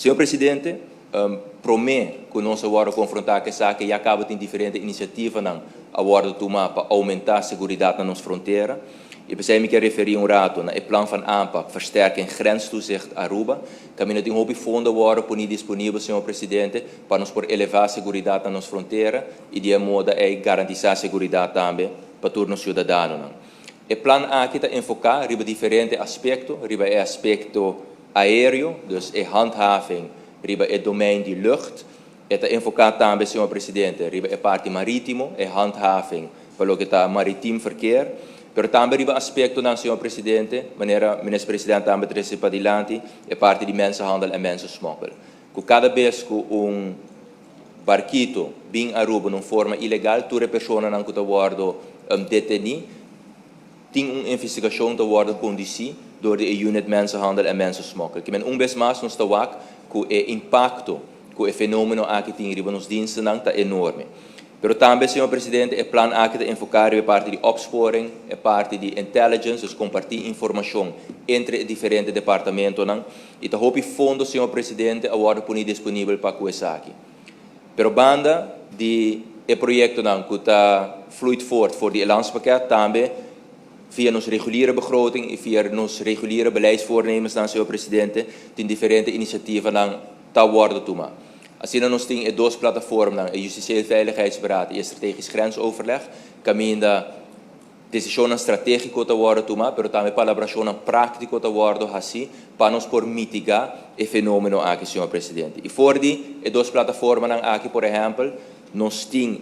Senhor Presidente, promete que nós agora confrontar que sabe que já acaba de diferentes iniciativas não agora tomar para aumentar a segurança na nossa fronteira. E pensei me quer referir rato na plano van aanpak versterking grenstoezicht Aruba. Caminho tem hobby fundo agora por disponível, Senhor Presidente, para nos por elevar a segurança na nossa fronteira e de modo é garantizar a segurança também para todos os cidadãos. O plano aqui está enfocado em diferentes aspectos, em aspecto aéreo, dus é handhaving, é domein de lucht, está enfocado também, Senhor Presidente, é parte marítimo, é handhaving, para o que está marítimo verkeer, mas também é aspecto, Senhor Presidente, maneira o Ministro Presidente também traz para adiante, é parte de mensenhandel e mensensmokkel. Cada vez que barquito vem a Aruba de forma ilegal, toda pessoa não está sendo detenida, tem uma investigação que está conduzida door de unit mensenhandel en mensensmokkel. Que men vez mais nos tawak que o impacto que o fenomeno aqui tem riba nos diensten é enorme. Pero também, Senhor Presidente, o plano aqui está enfocado em parte de opsporing, é parte de intelligence, dus compartilhar informação entre diferentes departamentos. E está houve fundo, Senhor Presidente, agora disponível para coisa aqui. Pero banda de projeto que está fluid voort voor die landspakket também via nos reguliere begroting e via nos reguliere beleidsvoornemens, Senhor Presidente, tem diferentes iniciatieven te worden tomar. Assim, nós temos duas plataformas, a Justitieel Veiligheidsberaad e a Strategisch Grensoverleg, caminho decisão estratégica te worden tomar, mas também palabração prática te worden assim, para nos por mitigar o fenômeno aqui, Senhor Presidente. E fora de duas plataformas aqui, por exemplo, nós temos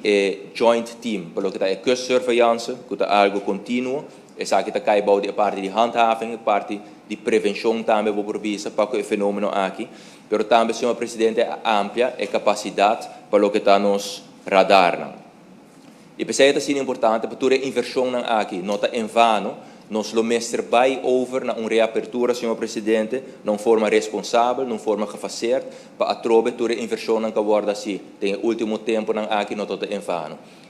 joint team, pelo que é kustsurveillance, que é algo contínuo. Essa aqui está a parte de handhaving, a parte de prevenção também vou provisa para o fenômeno aqui, mas também, Senhor Presidente, amplia a capacidade para o que está nos radar. E pensei que é importante para toda a inversão aqui, não está em vano, nós lo mestre vai over na uma reapertura, Senhor Presidente, de forma responsável, de forma gefaseerd, para a trobe toda a inversão que guarda assim, tem o último tempo aqui não está em vano.